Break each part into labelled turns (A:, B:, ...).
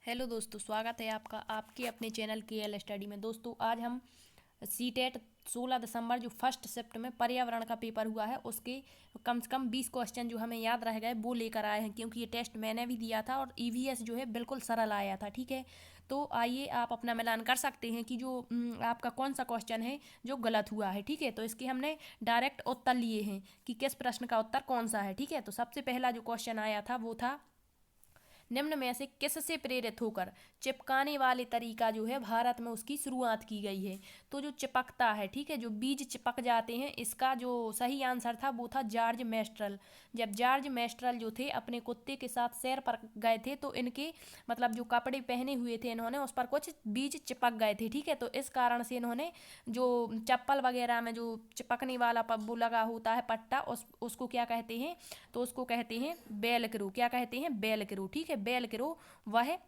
A: Hello दोस्तों, स्वागत है आपका आपके अपने चैनल KL स्टडी में। दोस्तों आज हम सीटेट 16 दिसंबर जो फर्स्ट शिफ्ट में पर्यावरण का पेपर हुआ है उसके कम से कम 20 क्वेश्चन जो हमें याद रह गए वो लेकर आए हैं, क्योंकि ये टेस्ट मैंने भी दिया था और EVS जो है बिल्कुल सरल आया था। ठीक है, तो आइए आप अपना मिलान कर सकते हैं कि जो आपका कौन सा क्वेश्चन है जो गलत हुआ है। ठीक है, तो इसके हमने डायरेक्ट उत्तर लिए हैं कि किस प्रश्न का उत्तर कौन सा है। ठीक है, तो सबसे पहला जो क्वेश्चन आया था वो था, निम्न में से किससे प्रेरित होकर चिपकाने वाले तरीका जो है भारत में उसकी शुरुआत की गई है। तो जो चिपकता है, ठीक है, जो बीज चिपक जाते हैं, इसका जो सही आंसर था वो था जॉर्ज मेस्ट्रल। जब जॉर्ज मेस्ट्रल जो थे अपने कुत्ते के साथ सैर पर गए थे तो इनके मतलब जो कपड़े पहने हुए थे इन्होंने उस पर कुछ बीज चिपक गए थे। ठीक है, तो इस कारण से इन्होंने जो चप्पल वगैरह में जो चिपकने वाला वो लगा होता है पट्टा, उसको क्या कहते हैं, तो उसको कहते हैं बेलक्रो। क्या कहते हैं? बेलक्रो। ठीक है, बेलक्रो वह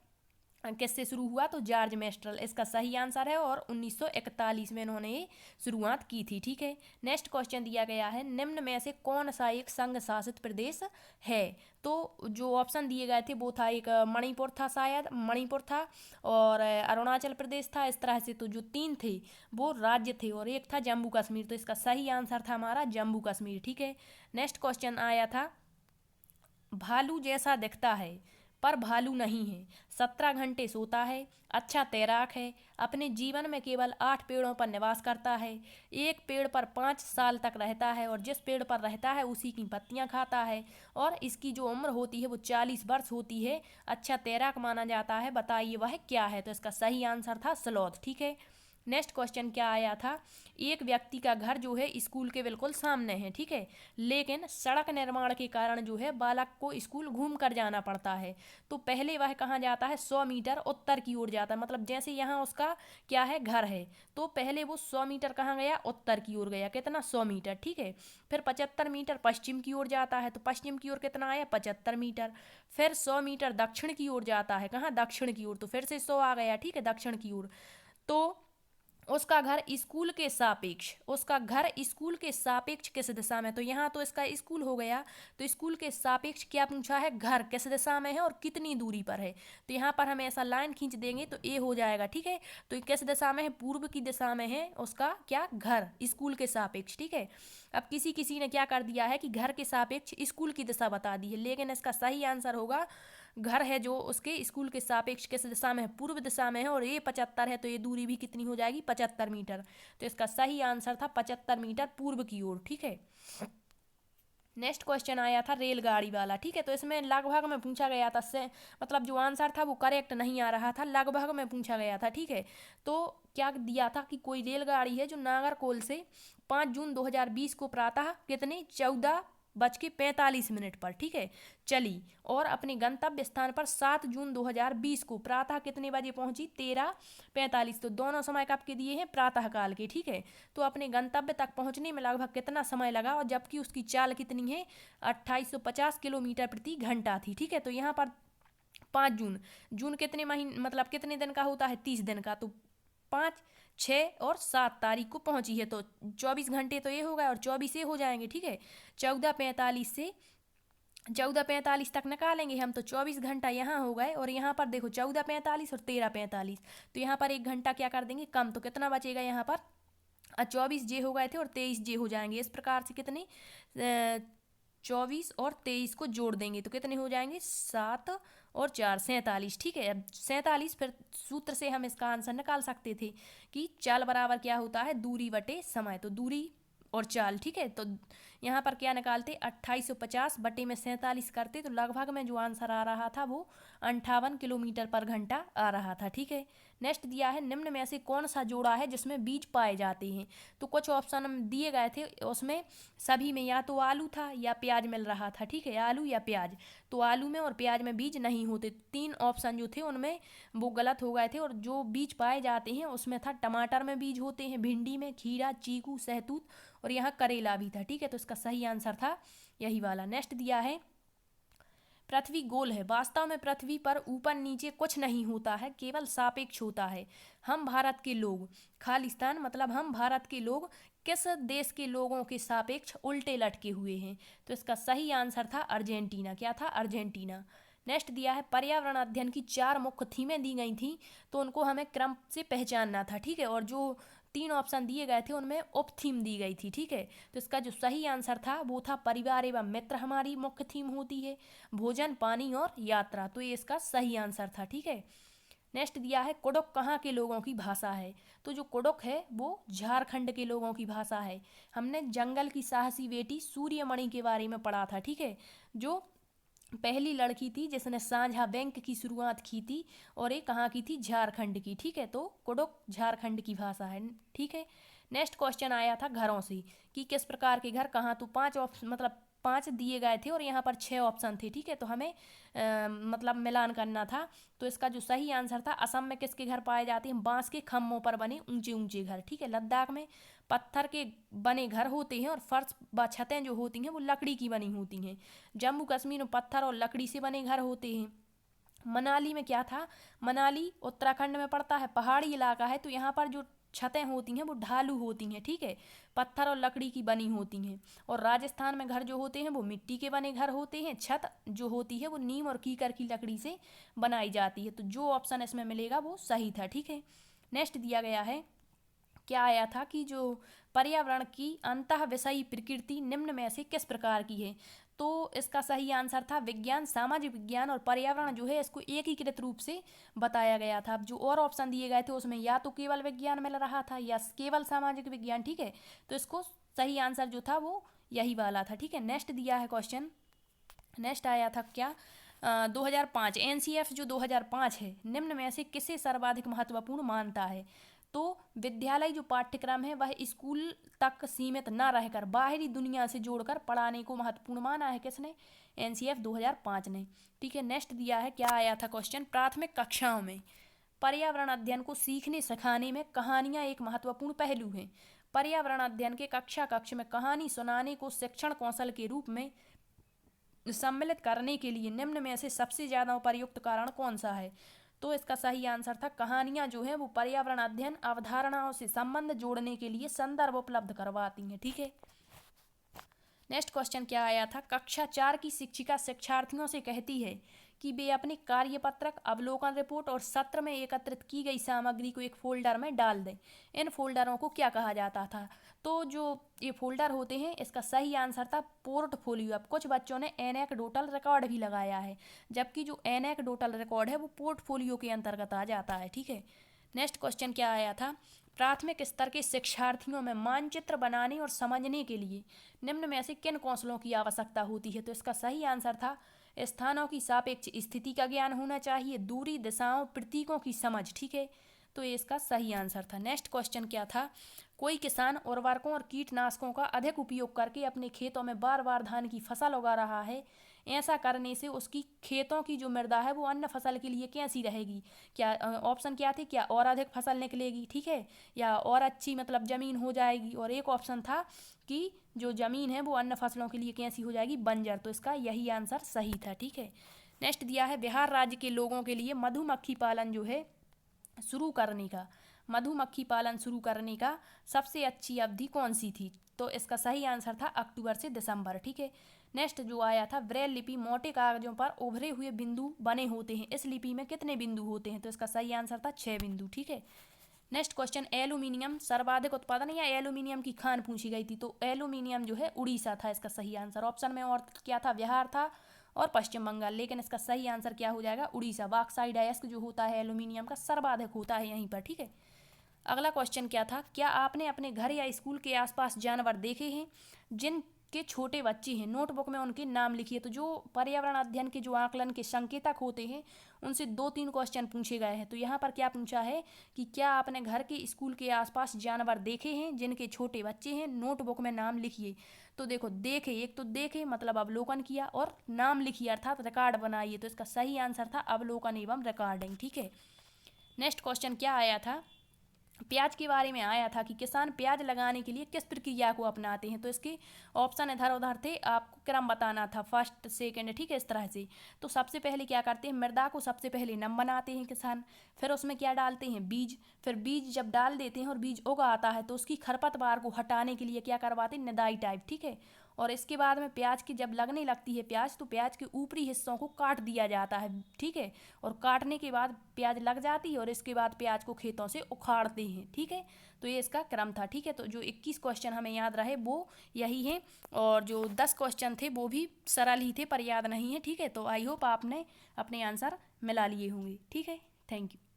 A: किससे शुरू हुआ? तो जॉर्ज मेस्ट्रल इसका सही आंसर है और 1941 में इन्होंने ये शुरुआत की थी। ठीक है, नेक्स्ट क्वेश्चन दिया गया है, निम्न में से कौन सा एक संघ शासित प्रदेश है? तो जो ऑप्शन दिए गए थे वो था, एक मणिपुर था, शायद मणिपुर था, और अरुणाचल प्रदेश था। इस तरह से तो जो तीन थे वो राज्य थे और एक था जम्मू कश्मीर। तो इसका सही आंसर था हमारा जम्मू कश्मीर। ठीक है, नेक्स्ट क्वेश्चन आया था, भालू जैसा दिखता है पर भालू नहीं है, 17 घंटे सोता है, अच्छा तैराक है, अपने जीवन में केवल 8 पेड़ों पर निवास करता है, एक पेड़ पर 5 साल तक रहता है और जिस पेड़ पर रहता है उसी की पत्तियां खाता है और इसकी जो उम्र होती है वो 40 वर्ष होती है, अच्छा तैराक माना जाता है, बताइए वह क्या है? तो इसका सही आंसर था स्लॉथ। ठीक है, नेक्स्ट क्वेश्चन क्या आया था, एक व्यक्ति का घर जो है स्कूल के बिल्कुल सामने है। ठीक है, लेकिन सड़क निर्माण के कारण जो है बालक को स्कूल घूम कर जाना पड़ता है। तो पहले वह कहाँ जाता है? 100 मीटर उत्तर की ओर जाता है। मतलब जैसे यहाँ उसका क्या है, घर है, तो पहले वो 100 मीटर कहाँ गया? उत्तर की ओर गया। कितना? 100 मीटर। ठीक है, फिर 75 मीटर पश्चिम की ओर जाता है, तो पश्चिम की ओर कितना आया? 75 मीटर। फिर 100 मीटर दक्षिण की ओर जाता है। कहाँ? दक्षिण की ओर, तो फिर से 100 आ गया। ठीक है, दक्षिण की ओर। तो उसका घर स्कूल के सापेक्ष, उसका घर स्कूल के सापेक्ष किस दिशा में? तो यहाँ तो इसका स्कूल हो गया, तो स्कूल के सापेक्ष क्या पूछा है? घर किस दिशा में है और कितनी दूरी पर है। तो यहाँ पर हम ऐसा लाइन खींच देंगे तो ए हो जाएगा। ठीक है, तो ये किस दिशा में है? पूर्व की दिशा में है उसका क्या? घर, स्कूल के सापेक्ष। ठीक है, अब किसी किसी ने क्या कर दिया है कि घर के सापेक्ष स्कूल की दिशा बता दी है, लेकिन इसका सही आंसर होगा घर है जो उसके स्कूल के सापेक्ष किस दिशा में है? पूर्व दिशा में है, और ये 75 है तो ये दूरी भी कितनी हो जाएगी? 75 मीटर। तो इसका सही आंसर था 75 मीटर पूर्व की ओर। ठीक है, नेक्स्ट क्वेश्चन आया था रेलगाड़ी वाला। ठीक है, तो इसमें लगभग में पूछा गया था, से मतलब जो आंसर था वो करेक्ट नहीं आ रहा था, लगभग में पूछा गया था। ठीक है, तो क्या दिया था कि कोई रेलगाड़ी है जो नागरकोल से 5 जून 2020 को प्रातः कितने 14:45 पर, ठीक है, चली और अपने गंतव्य स्थान पर 7 जून 2020 को प्रातः कितने बजे पहुंची? 13:45। तो दोनों समय कब के दिए हैं? प्रातः काल के। ठीक है, तो अपने गंतव्य तक पहुंचने में लगभग कितना समय लगा, और जबकि उसकी चाल कितनी है? 2850 किलोमीटर प्रति घंटा थी। ठीक है, तो यहाँ पर 5 जून, जून कितने महीने मतलब कितने दिन का होता है? 30 दिन का। तो 5, 6 और 7 तारीख को पहुंची है, तो 24 घंटे तो ये हो गए और 24 ये हो जाएंगे। ठीक है, 14:45 से 14:45 तक निकालेंगे हम, तो 24 घंटा यहाँ हो गए, और यहाँ पर देखो 14:45 और 13:45, तो यहाँ पर 1 घंटा क्या कर देंगे कम, तो कितना बचेगा यहाँ पर? 24 जे हो गए थे और 23 जे हो जाएंगे। इस प्रकार से कितने 24 और 23 को जोड़ देंगे तो कितने हो जाएंगे? 7 और 4 47। ठीक है, अब 47 फिर सूत्र से हम इसका आंसर निकाल सकते थे कि चाल बराबर क्या होता है? दूरी बटे समय। तो दूरी और चाल। ठीक है, तो यहाँ पर क्या निकालते? 2850 बटे में 47 करते तो लगभग में जो आंसर आ रहा था वो 58 किलोमीटर पर घंटा आ रहा था। ठीक है, नेक्स्ट दिया है, निम्न में से कौन सा जोड़ा है जिसमें बीज पाए जाते हैं? तो कुछ ऑप्शन हम दिए गए थे, उसमें सभी में या तो आलू था या प्याज मिल रहा था। ठीक है, आलू या प्याज, तो आलू में और प्याज में बीज नहीं होते। 3 ऑप्शन जो थे उनमें वो गलत हो गए थे, और जो बीज पाए जाते हैं उसमें था टमाटर में बीज होते हैं, भिंडी में, खीरा, चीकू, सहतूत, और यहाँ करेला भी था। ठीक है, तो इसका सही आंसर था यही वाला। नेक्स्ट दिया है, पृथ्वी गोल है, वास्तव में पृथ्वी पर ऊपर नीचे कुछ नहीं होता है, केवल सापेक्ष होता है। हम भारत के लोग, खालिस्तान मतलब हम भारत के लोग किस देश के लोगों के सापेक्ष उल्टे लटके हुए हैं? तो इसका सही आंसर था अर्जेंटीना। क्या था? अर्जेंटीना। नेक्स्ट दिया है पर्यावरण अध्ययन की 4 मुख्य थीमें दी गई थी, तो उनको हमें क्रम से पहचानना था, ठीक है। और जो 3 ऑप्शन दिए गए थे उनमें उप थीम दी गई थी, ठीक है। तो इसका जो सही आंसर था वो था परिवार एवं मित्र हमारी मुख्य थीम होती है, भोजन, पानी और यात्रा। तो ये इसका सही आंसर था, ठीक है। नेक्स्ट दिया है कुडुख कहाँ के लोगों की भाषा है, तो जो कुडुख है वो झारखंड के लोगों की भाषा है। हमने जंगल की साहसी बेटी सूर्यमणि के बारे में पढ़ा था, ठीक है, जो पहली लड़की थी जिसने सांझा बैंक की शुरुआत की थी, और ये कहाँ की थी, झारखंड की, ठीक है। तो कुडुख झारखंड की भाषा है, ठीक है। नेक्स्ट क्वेश्चन आया था घरों से, कि किस प्रकार के घर कहाँ, तो 5 ऑप्शन मतलब 5 दिए गए थे और यहाँ पर 6 ऑप्शन थे, ठीक है। तो हमें मतलब मिलान करना था। तो इसका जो सही आंसर था, असम में किसके घर पाए जाते हैं, बांस के खम्भों पर बने ऊंचे ऊंचे घर, ठीक है। लद्दाख में पत्थर के बने घर होते हैं और फर्श व छतें जो होती हैं वो लकड़ी की बनी होती हैं। जम्मू कश्मीर में पत्थर और लकड़ी से बने घर होते हैं। मनाली में क्या था, मनाली उत्तराखंड में पड़ता है, पहाड़ी इलाका है, तो यहाँ पर जो छतें होती हैं वो ढालू होती हैं, ठीक है, पत्थर और लकड़ी की बनी होती हैं। और राजस्थान में घर जो होते हैं वो मिट्टी के बने घर होते हैं, छत जो होती है वो नीम और कीकर की लकड़ी से बनाई जाती है। तो जो ऑप्शन इसमें मिलेगा वो सही था, ठीक है। नेक्स्ट दिया गया है, क्या आया था कि जो पर्यावरण की अंतः विषयी प्रकृति निम्न में से किस प्रकार की है, तो इसका सही आंसर था विज्ञान, सामाजिक विज्ञान और पर्यावरण जो है इसको एकीकृत रूप से बताया गया था। अब जो और ऑप्शन दिए गए थे उसमें या तो केवल विज्ञान मिल रहा था या केवल सामाजिक विज्ञान, ठीक है। तो इसको सही आंसर जो था वो यही वाला था, ठीक है। नेक्स्ट दिया है क्वेश्चन, नेक्स्ट आया था क्या, 2005 एनसीएफ जो 2005 है, निम्न में से किसे सर्वाधिक महत्वपूर्ण मानता है, तो विद्यालय जो पाठ्यक्रम है वह स्कूल तक सीमित न रहकर बाहरी दुनिया से जोड़कर पढ़ाने को महत्वपूर्ण माना है, किसने, एनसीएफ 2005 ने, ठीक है। नेक्स्ट दिया है, क्या आया था क्वेश्चन, प्राथमिक कक्षाओं में पर्यावरण अध्ययन को सीखने सिखाने में कहानियाँ एक महत्वपूर्ण पहलू है। पर्यावरण अध्ययन के कक्ष में कहानी सुनाने को शिक्षण कौशल के रूप में सम्मिलित करने के लिए निम्न में से सबसे ज़्यादा उपयुक्त कारण कौन सा है, तो इसका सही आंसर था कहानियाँ जो है वो पर्यावरण अध्ययन अवधारणाओं से संबंध जोड़ने के लिए संदर्भ उपलब्ध करवाती हैं, ठीक है। नेक्स्ट क्वेश्चन क्या आया था, कक्षा 4 की शिक्षिका शिक्षार्थियों से कहती है कि वे अपने कार्यपत्रक, अवलोकन रिपोर्ट और सत्र में एकत्रित की गई सामग्री को एक फोल्डर में डाल दें। इन फोल्डरों को क्या कहा जाता था, तो जो ये फोल्डर होते हैं इसका सही आंसर था पोर्टफोलियो। अब कुछ बच्चों ने एनेक्डोटल रिकॉर्ड भी लगाया है, जबकि जो एनेक्डोटल रिकॉर्ड है वो पोर्टफोलियो के अंतर्गत आ जाता है, ठीक है। नेक्स्ट क्वेश्चन क्या आया था, प्राथमिक स्तर के शिक्षार्थियों में मानचित्र बनाने और समझने के लिए निम्न में से किन कौशलों की आवश्यकता होती है, तो इसका सही आंसर था स्थानों की सापेक्ष स्थिति का ज्ञान होना चाहिए, दूरी, दिशाओं, प्रतीकों की समझ, ठीक है। तो ये इसका सही आंसर था। नेक्स्ट क्वेश्चन क्या था, कोई किसान उर्वरकों और कीटनाशकों का अधिक उपयोग करके अपने खेतों में बार बार धान की फसल उगा रहा है, ऐसा करने से उसकी खेतों की जो मृदा है वो अन्य फसल के लिए कैसी रहेगी, क्या ऑप्शन क्या थे, क्या और अधिक फसल निकलेगी, ठीक है, या और अच्छी मतलब ज़मीन हो जाएगी, और एक ऑप्शन था कि जो ज़मीन है वो अन्य फसलों के लिए कैसी हो जाएगी, बंजर। तो इसका यही आंसर सही था, ठीक है। नेक्स्ट दिया है बिहार राज्य के लोगों के लिए मधुमक्खी पालन जो है शुरू करने का, मधुमक्खी पालन शुरू करने का सबसे अच्छी अवधि कौन सी थी, तो इसका सही आंसर था अक्टूबर से दिसंबर, ठीक है। नेक्स्ट जो आया था ब्रेल लिपि, मोटे कागजों पर उभरे हुए बिंदु बने होते हैं, इस लिपि में कितने बिंदु होते हैं, तो इसका सही आंसर था 6 बिंदु, ठीक है। नेक्स्ट क्वेश्चन, एल्यूमिनियम सर्वाधिक उत्पादन या एल्यूमिनियम की खान पूछी गई थी, तो एल्यूमिनियम जो है उड़ीसा था इसका सही आंसर। ऑप्शन में और क्या था, बिहार था और पश्चिम बंगाल, लेकिन इसका सही आंसर क्या हो जाएगा, उड़ीसा। बॉक्साइट अयस्क जो होता है एल्यूमिनियम का सर्वाधिक होता है यहीं पर, ठीक है। अगला क्वेश्चन क्या था, क्या आपने अपने घर या स्कूल के आसपास जानवर देखे हैं जिनके छोटे बच्चे हैं, नोटबुक में उनके नाम लिखिए। तो जो पर्यावरण अध्ययन के जो आकलन के संकेतक होते हैं उनसे 2-3 क्वेश्चन पूछे गए हैं। तो यहाँ पर क्या पूछा है कि क्या आपने घर के स्कूल के आसपास जानवर देखे हैं जिनके छोटे बच्चे हैं, नोटबुक में नाम लिखिए। तो देखो देखे, एक तो देखे मतलब अवलोकन किया, और नाम लिखिए अर्थात रिकॉर्ड बनाइए। तो इसका सही आंसर था अवलोकन एवं रिकॉर्डिंग, ठीक है। नेक्स्ट क्वेश्चन क्या आया था, प्याज के बारे में आया था कि किसान प्याज लगाने के लिए किस प्रक्रिया को अपनाते हैं, तो इसके ऑप्शन इधर उधर थे, आपको क्रम बताना था फर्स्ट सेकंड, ठीक है, इस तरह से। तो सबसे पहले क्या करते हैं, मृदा को सबसे पहले नम बनाते हैं किसान, फिर उसमें क्या डालते हैं, बीज, फिर बीज जब डाल देते हैं और बीज उग आता है तो उसकी खरपतवार को हटाने के लिए क्या करवाते हैं, निदाई टाइप, ठीक है, और इसके बाद में प्याज की जब लगने लगती है प्याज, तो प्याज के ऊपरी हिस्सों को काट दिया जाता है, ठीक है। और काटने के बाद प्याज लग जाती है और इसके बाद प्याज को खेतों से उखाड़ते हैं, ठीक है। तो ये इसका क्रम था, ठीक है। तो जो 21 क्वेश्चन हमें याद रहे वो यही है, और जो 10 क्वेश्चन थे वो भी सरल ही थे पर याद नहीं है, ठीक है। तो आई होप आपने अपने आंसर मिला लिए होंगे, ठीक है। Thank you.